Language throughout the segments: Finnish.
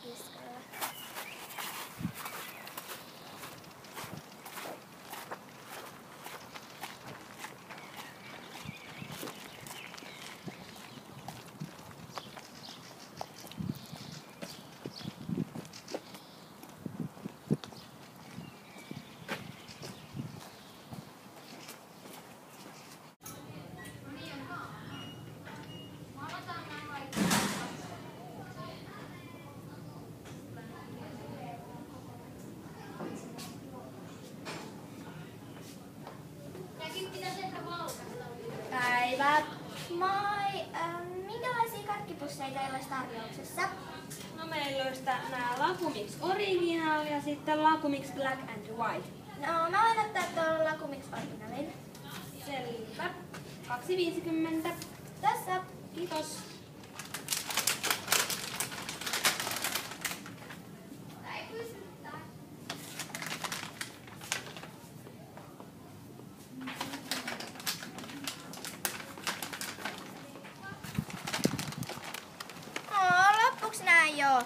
tukiskella. Päivä. Moi. Minkälaisia karkkipusseja teillä olisi tarjouksessa? No meillä olisi nää Lakumix Original ja sitten Lakumix Black and White. No, mä voin ottaa tuolla Lakumix Originalin. Selvä. 2,50. Tässä. Kiitos. Loppuks nää joo?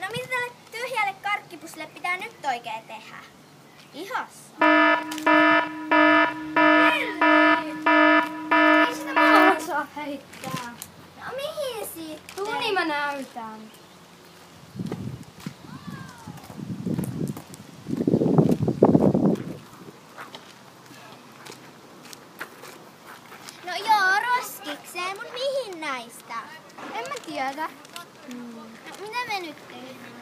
No mitä tälle tyhjälle karkkipussille pitää nyt oikein tehdä? Ihas. Ei sitä maahan saa heittää. No mihin sitten? Tuu niin mä näytän. No joo, roskikseen, mut mihin näistä? En mä tiedä. No mitä me nyt tehdään?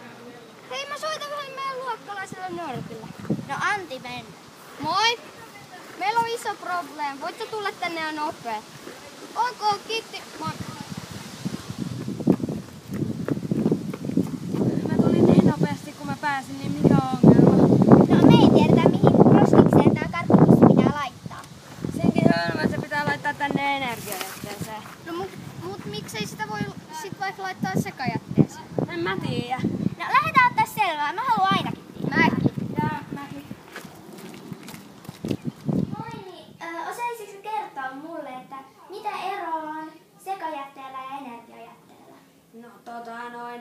Hei, mä soitan vähän meidän luokkalaiselle nörpille. No Antti mennä. Moi! Meillä on iso probleemi. Voitko tulla tänne ja nopea? Ok, kiitti. Moi. Mä tulin niin nopeasti kun mä pääsin, niin mikä on ongelma? No me ei tiedetä mihin roskikseen tää karkkipussi pitää laittaa. Senkin hölmö se pitää laittaa tänne energiajätteeseen. No mut miksei sitä voi sit vaikka laittaa sekajätteeseen? En mä tiedä. No lähdetään ottaa selvää, mä haluan ainakin tiedä. Mäkin. Moi, niin osaisitko kertoa mulle, että mitä eroa on sekajätteellä ja energiajätteellä? No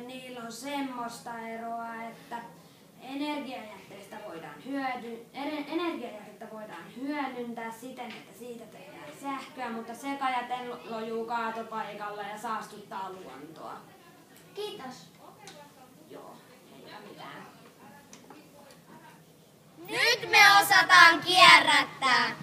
niillä on semmoista eroa, että energiajätteestä voidaan hyödyntää siten, että siitä tehdään sähköä, mutta sekajäte lojuu kaatopaikalle ja saastuttaa luontoa. Kiitos. Joo, eipä mitään. Nyt me osataan kierrättää.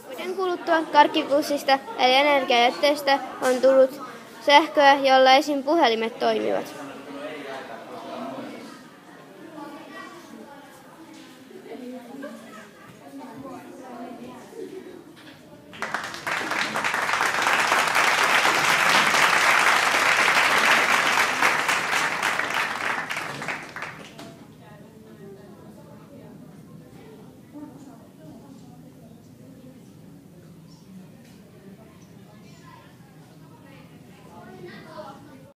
Vuoden kuluttua karkkipussista eli energiajätteestä on tullut sähköä, jolla esim. Puhelimet toimivat.